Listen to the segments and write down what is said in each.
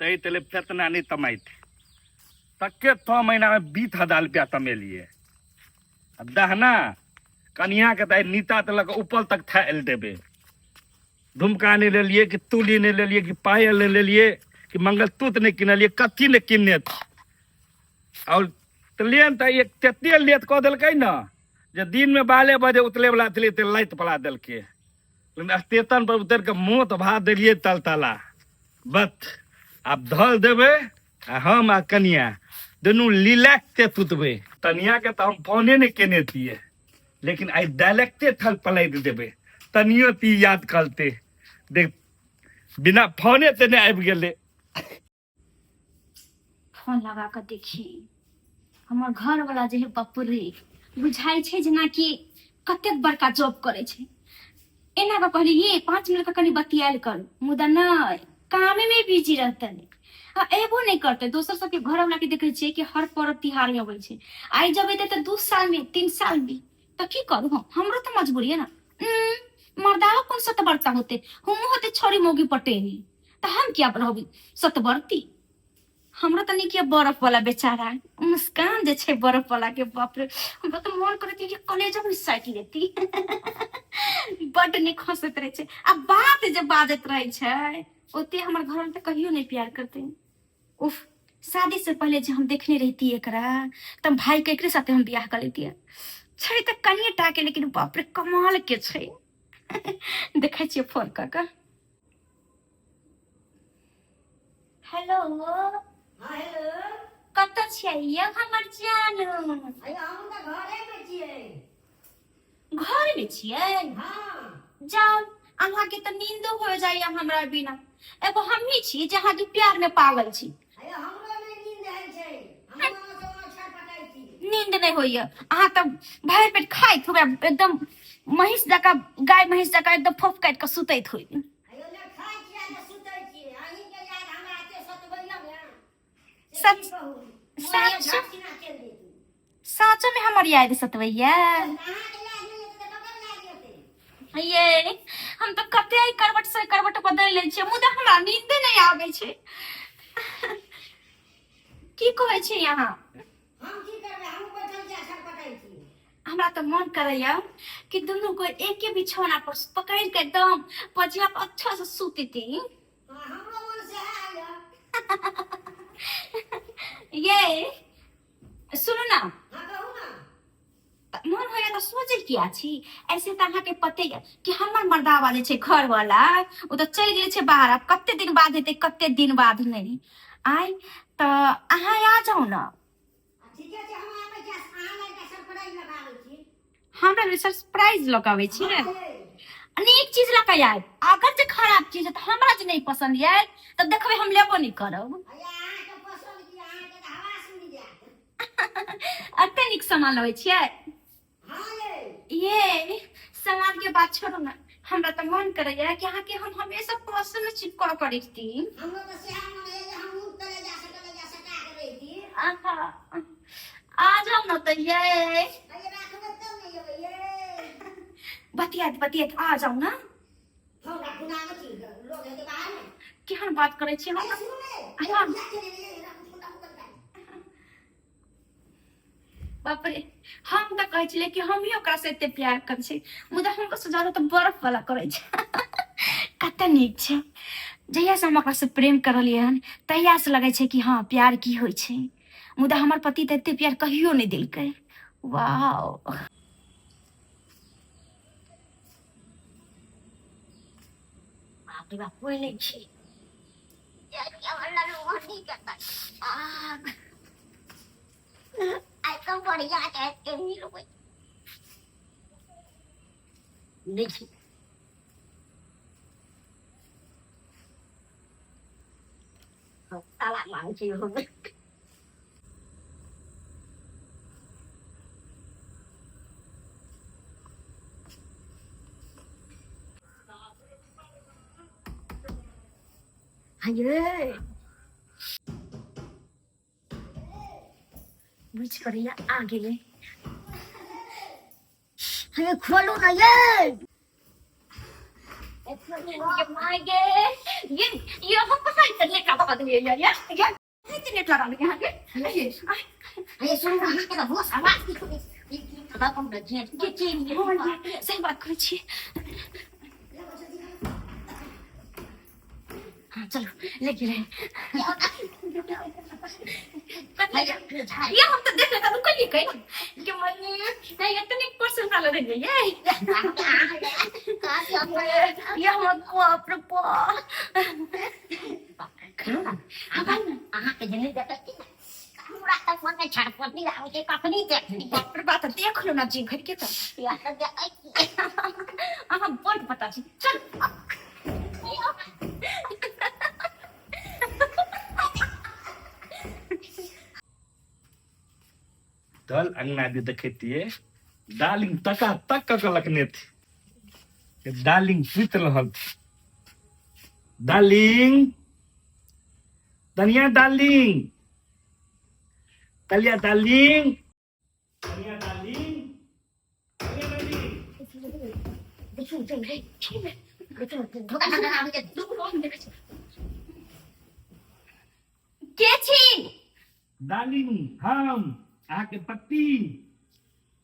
तई तले फेतना नहीं तमाई थे तक्के 6 महीना में 20,000 रुपया तमे लिए दहना कनिया के तय नीता तलक ऊपर तक थैल देबे झुमका नहीं ले लिए कि तुली नहीं ले लिए कि पायल नहीं ले लिए कि मंगलसूत्र नहीं किन लिए कथी नहीं किने और लेन तो एक तेते लेत कह दिल ना जे दिन में 12 बजे उतले वाला थे लाइट पड़ा दिल के लेकिन स्टेशन पर उतर के मुँह तो भात दिलिए तल तला बस आप धल देवे हम आ कनिया दोनों लिलैक्टे सुतबे तनिया के तो हम फोने नहीं केने थिए लेकिन आई डायलेक्टे थल पलट देवे तनियो ती याद करते देख बिना फोने ते नहीं आबि गेले फोन लगा कर देखी हमर घर वाला जे है बपुरे बुझाई छे जना कि कतेक बड़का जॉब करे छे एना का कहली ये 5 मिनट का कनी बतियाल कर मुदा नहीं कामे में बिजी रहते आ एबो नहीं करते दोसर सबके घर वाला के देखे छे कि हर पर्व त्योहार में होय छे आई जब एते तो 2 साल में 3 साल में तो की करू हम हमरो तो मजबूरी है ना मर्दावा कौन सतबरता होते हम होते छोरी मोगी पटेनी तो हम क्या रहबी सतबरती हमरा तो नहीं किया बर्फ वाला बेचारा मुस्कान जे छे बर्फ वाला के बाप रे हमरा तो मन करती कि कॉलेज में साइट लेती बड नहीं खसत रहे छे अब बात जब बाजत रहे छे ओते हमर घर में तो कहियो नहीं प्यार करते उफ शादी से पहले जो हम देखने रहती एकरा तब भाई के एकरे साथे हम बियाह कर लेती छे त कनिए टाके लेकिन बाप रे कमाल के छे देखै छियै फोन कर हेलो हेलो कत छियै हमर जानू हम त घरे में छियै घर में छियै हां जाओ अहाँ के तो नींदो हो जाइए हमरा बिना एगो हम ही छी जहाँ की प्यार में पागल छी हमरो में नींद है छै हमरो तो छटपटाई छी नींद नहीं होइए अहाँ तो भर पेट खाइत हुए एकदम महिष जका गाय महिष जका एकदम फोफ काट के सुतैत होई ने खाई छियै त सुतै छियै अहीं के याद हमरा के सतबैया में सच सच में हमर याद सतवैया ये हम तो कते आई करवट से करवट बदल ले छियै मुदा हमरा नींद नहीं आबै छै की कहै छै यहाँ हम की करबे हम बैठल छियै छटपटाई छी हमरा तो मन करैया कि दोनों को एक ही बिछौना पर पकड़ के एकदम पजिया पर अच्छा से सूतती हमरो मन से आया ये सुनो ना हां कहू ना मन होया तो सोचे किया छी ऐसे तो अहाँ के पते है कि हमर मर्दावा जे छै घर वाला ओ तो चल गेल छै बाहर अब कते दिन बाद हेते कते दिन बाद नहीं आई तो अहाँ आ जाओ ना ठीक है हम आबै छी अहाँ के सरप्राइज लगाबै छी हमरा ले सरप्राइज लगाबै छी ने अनेक चीज लगा आए अगर जे खराब चीज है तो हमरा जे नहीं पसंद है तो देखबे हम लेबो नहीं करब अहाँ के पसंद की अहाँ के हवा सुनि जात अते निक सामान लबै छियै हां ये सामान के बात छोड़ो ना हमरा तो मन करैया कि अहाँ के हम हमेशा पसंद में चिपका कर रखती हमरो तो से हम हम उतरे जा सटा के रही आहा आ जाओ ना तो ये अरे राखबे तब नहीं होबे ये बतियात आ जाओ ना हम गुना में छी लोग के बाहर में केहन बात करे छी हम हां बाप रे हम तो कहै छलिए कि हम ही ओकरा से एते प्यार करै छी मुदा हमको से ज्यादा तो बर्फ वाला करे छै कते नीक छै जहिया से हम ओकरा से प्रेम करलिए हन तहिया से लगे छै कि हाँ प्यार की होय छै मुदा हमर पति तो एते प्यार कहियो नहीं दिलकै वाओ बाप रे बाप कोई नहीं छै क्या वाला लोग नहीं करता आई कम बढ़िया है के नहीं लोग देखिए ताला मांग छी हो हाय बुझ करिया आ गेले हमें खोलो ना ये ये माय गे ये हम पता है लेकर ये इतने लगा लगे यहाँ के ये सुन रहा है तेरा बहुत आवाज की बाप हम रखे सही बात करे छी हाँ चलो लेके रहे ये हम तो देख लेता तो कल कहीं कि मैंने नहीं इतने पर्सन वाला रह गई ये हमको अप्रोपो के जने देखते हमरा तक फोन में छाड़ फोन नहीं आवे के कखनी देख बाप रे बात देख लो ना जी घर के तो या तो देख बोल पता छी चल दल अंगना भी देखिए डालिंग तका तक कलकने थी डालिंग सुत रहल थी डालिंग तनिया डालिंग तलिया डालिंग तनिया डालिंग के छी डालिंग हम आके पति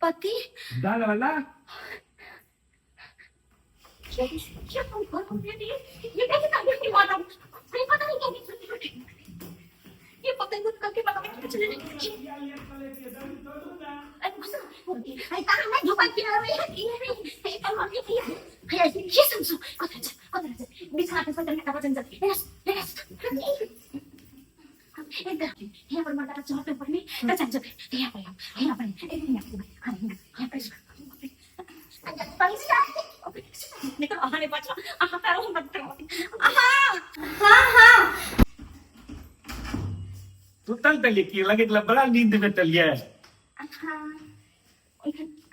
पति दाल वाला ये कैसे काम करती माता ये पता नहीं क्या ये पता नहीं करके पता नहीं चले आई कहां मैं झोपा के आ रही है ये समझो कौन बिछा पे पता नहीं क्या बचन जाती यस यहाँ पर मर्दा चौक पे पड़ने तो चल चल यहाँ पर एक मिनट यहाँ पर निकल आने बचा आहा तारो हम बच्चे आहा हाँ तू तल तली की लगे बड़ा नींद में तलिया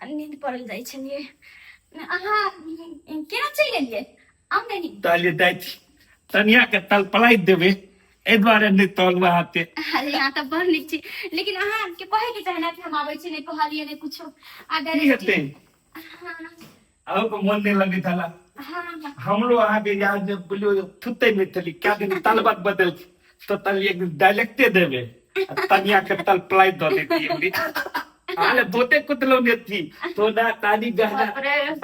नींद पड़ल जाइ छलिए आहा केना चलि गेलिए आम नहीं तलिए दै तनिया के तल पलाई देबे ए द्वारे नहीं तोलवा हाथे अरे यहाँ तो बड़ नीक छी लेकिन अहाँ के कहे के चाहना कि हम आबै छी नहीं कहलिए नहीं कुछो अगर की हेते आओ को मन नहीं लगी थाला हमरो आगे याद जब बोलियो थुते में थली क्या दिन तलबात बदल तो तल एक डायलेक्टे देबे तनिया के तल पलाई दो देती है आले बोते कुतलो ने थी तो ना तानी गहना अरे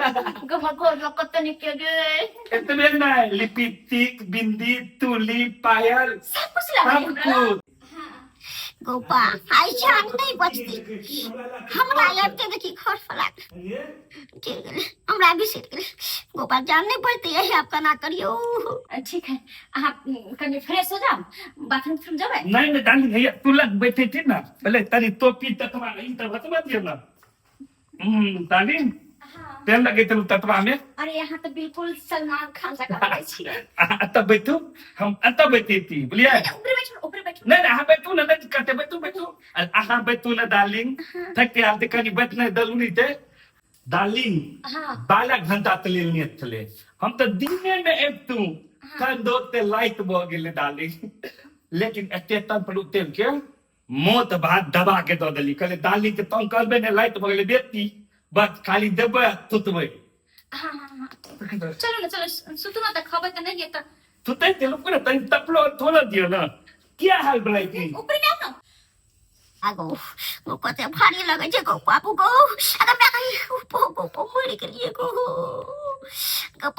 गमको लकत नहीं के गे इतने ना लिपस्टिक बिंदी तुली पायल सब कुछ सब लगा कुछ गोपाल आई जान नहीं बचती हमरा लगते देखी घर फलाक ठीक है हमरा भी सीट गेल गोपाल जान नहीं पड़ती है आपका ना करियो ठीक है आप कहीं फ्रेश हो जाओ बाथरूम जाओ नहीं डाली भैया तू लग बैठे थी ना पहले तारी टोपी ततवा इन तक बतवा दियो ना ताली तेल लगे तेल ततवा में अरे यहाँ तो बिल्कुल सलमान खान सा कर छी तब बैठू हम तब बैठी थी बोलिए ऊपर बैठो नहीं हाँ बैठू ना नहीं कटे बैठू हाँ बैठू ना डार्लिंग थक के आते कहीं बैठने दलू नहीं थे डार्लिंग 12 घंटा तले नहीं थले हम तो दिने में एक तू कर दो ते लाइट बो गेले डार्लिंग लेकिन स्टेशन पर उतर के मौत भात दबा के दो दली कहले डार्लिंग के तुम करबे ने लाइट बो गेले देती बस खाली देबे तुतबे चलो ना चलो सुतुना त खबर त नहीं है त तुते ते लोग ने तन तपलो थोड़ा दियो ना क्या हाल बनाई थी ऊपर में आओ ना आगो वो कते भारी लगे छे गो बाबू गो अगर मैं कहीं गो मर गेलिए गो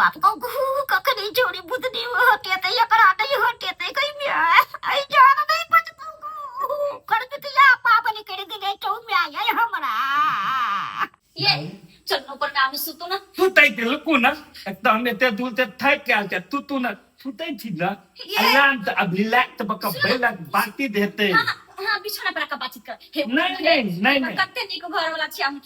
बाबू गो कखनी जोड़ी बुदनी हटे ते एकरा नहीं हटे ते कहीं में आई जान नहीं बचतो गो कर के या पाप ने कर दे तो में आया हमरा ये चल ऊपर में आवे सुतो ना तू तई ते लोग ना एकदम ने ते दूर ते थाक के आते तू ना तू तई थी ना अलार्म तो अब रिलैक्स बका बेला बाती देते हाँ बिछोना पर का बातचीत कर नहीं कते नहीं को घर वाला छी हम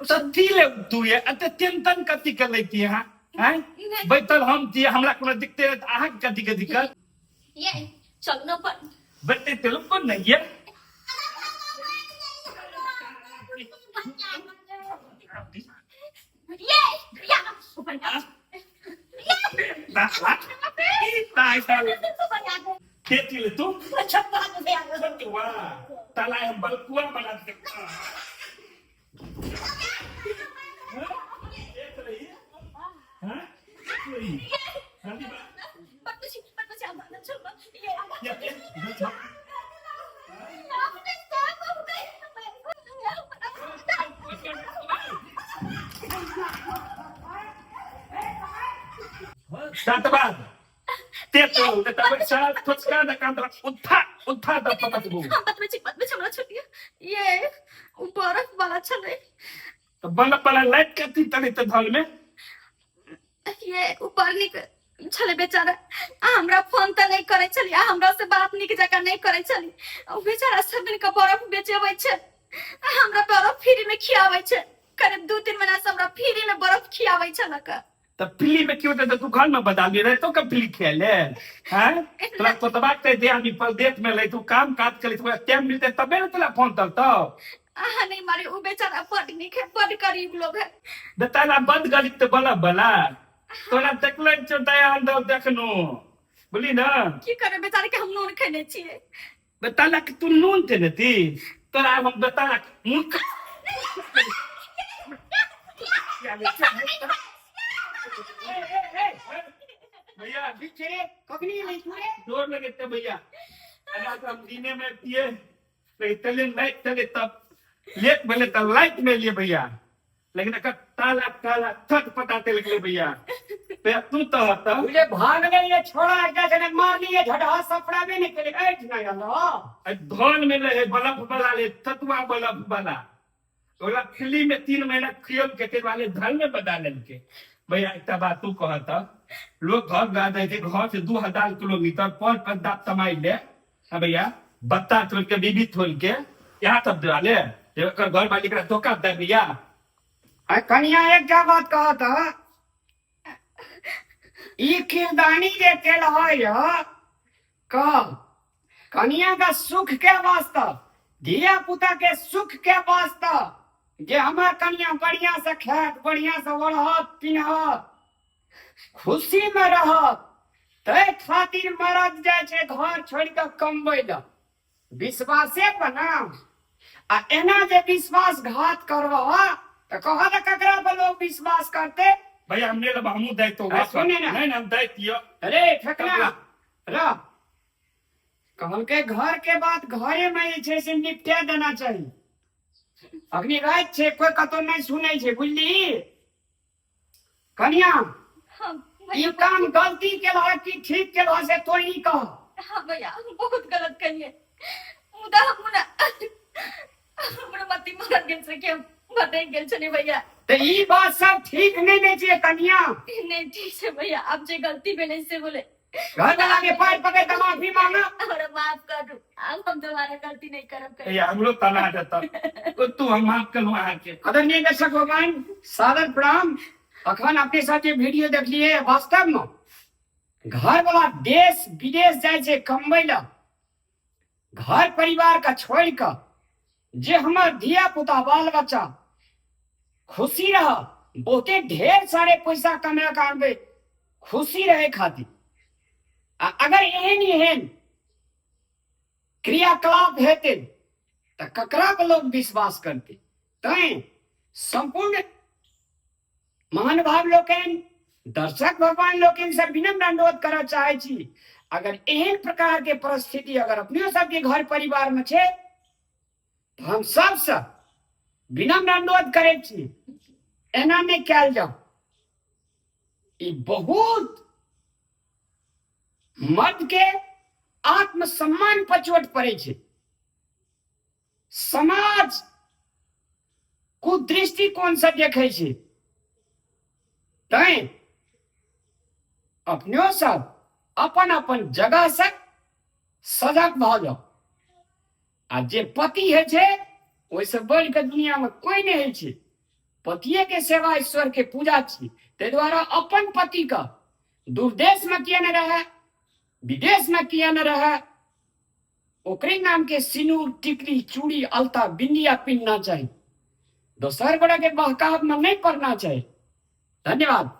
तो थी ले तू ये अते टेंशन कति कर लेती है हैं बैठल हम थी हमरा कोनो दिक्कत है आहा कति के दिक्कत ये चल ना पर बैठे ते लोग को नहीं है ये या ऊपर का ताई खेती ले तू छप्पा में आ गया वाह तला हम बलकुआ बना दे देख रही है हां पत्ती Santapad, teto, tetapi saat tuskar da kantor, उठा द पता को बात में हमरा छोड़िए ये बर्फ वाला चले तो बल्ला बल्ला लाइट कती तले त धल में ये ऊपर निक छले बेचारा हमरा फोन त नहीं करे छली हमरा से बात निक जका नहीं करे छली बेचारा सब दिन का बर्फ बेचेबै छै हमरा बर्फ फ्री में खियाबै छै करीब 2-3 महीना से हमरा फ्री में बर्फ खियाबै छलक तो पिली में क्यों तो दुकान में बता दे रहे तो कब पिली खेले हैं तोरा तो तबाक ते दे आदमी पर देख में ले तू काम काज करे तो टाइम मिलते तबे ना तोला फोन तल तो नहीं मारे उ बेचारा बड़ निक है बड़ गरीब लोग है बताला बंद गली तो बला बला तोरा तकले चोटा अंदर देखनो बोली ना की करे बेचारे के हम नून खने छिए बताला कि तू नून थे नती तोरा हम बताला मुख भैया पीछे कखनी नहीं छुए जोर लगे थे भैया अगर हम दीने में पिए तो तले लाइट तले तब लेट भले तब लाइट में लिए भैया लेकिन अगर ताला ताला थक पटाते लगे भैया पे तू तो होता मुझे भाग गई ये छोड़ा जैसे ने मार लिए झटा सपड़ा भी निकले ऐठ ना यार धन में रहे बल्ब वाला ले तत्वा बल्ब वाला ओला फिल्म में 3 महीना खियल के वाले धन में बदल लेके भैया एक बात तू कहता लोग घर गा दे थे घर से 2000 किलोमीटर पर दाप तमाई ले हाँ भैया बत्ता तोड़ के बीबी तोड़ के यहाँ तब डाले घर वाली का धोखा दे भैया कन्या एक क्या बात कहा था ई किरदानी जे तेल है कह कन्या का सुख के वास्ता धिया पुता के सुख के वास्ता जे हमार कन्या बढ़िया से खात बढ़िया से ओढ़त पिन्हत खुशी में रहत तै खातिर मरद जाय छै घर छोड़ के कमबै ल विश्वासे पर ना आ एना जे विश्वासघात करबह त कह त ककरा पर लोग विश्वास करते भैया हमने लब हमू दे तो सुने ना नहीं हम दे दियो अरे ठकना रह कहल के घर के बात घरे में जे छै से निपटा देना चाहिए अग्नि रात छे कोई कतो नहीं सुनै छै बुझली कन्या ई काम गलती केला कि ठीक केला से तो ही कह हाँ भैया हम बहुत गलत करिए मुदा हमरा हमरा मति मार गेल से के हम बदल गेल छनी भैया तो ई बात सब ठीक नहीं ने छै कन्या नहीं ठीक है भैया आप जे गलती भेले से बोले घर वाला के पैर पकड़ के माफी मांगा हमरा माफ कर दो अब हम दोबारा गलती नहीं करब भैया हम लोग तना देता तो तू हम माफ कर लो आके आदरणीय दर्शक भगवान सादर प्रणाम अखन अपने साथ ये वीडियो देख लिए वास्तव में घर वाला देश विदेश जाए छे कमबै ला घर परिवार का छोड़ कर जे हमर धिया पुता बाल बच्चा खुशी रह बहुते ढेर सारे पैसा कमा के आनबे खुशी रहे खातिर अगर एहन क्रियाकलाप हेते तो ककरा पर लोग विश्वास करते तै संपूर्ण महानुभाव लोकन दर्शक भगवान लोकन से विनम्र अनुरोध करना चाहे छी अगर एहन प्रकार के परिस्थिति अगर अपने सबके घर परिवार में छे तो हम सबसे विनम्र अनुरोध करे छी एना नहीं कल जाओ ई बहुत मर्द के आत्मसम्मान पर चोट पड़े छे समाज कुदृष्टिकोण से देखे छे तै अपने सब अपन अपन जगह से सजग भ जाओ आ जे पति है छे ओइसे बढ़ के दुनिया में कोई नहीं है छे पतिये के सेवा ईश्वर के पूजा छी ते द्वारा अपन पति का दूरदेश में किया न रहे विदेश में किया न रहे ओकरे नाम के सिनूर टिकली चूड़ी अलता बिंदिया पहनना चाहिए दोसर बड़ा के बहकाव में नहीं पड़ना चाहिए धन्यवाद।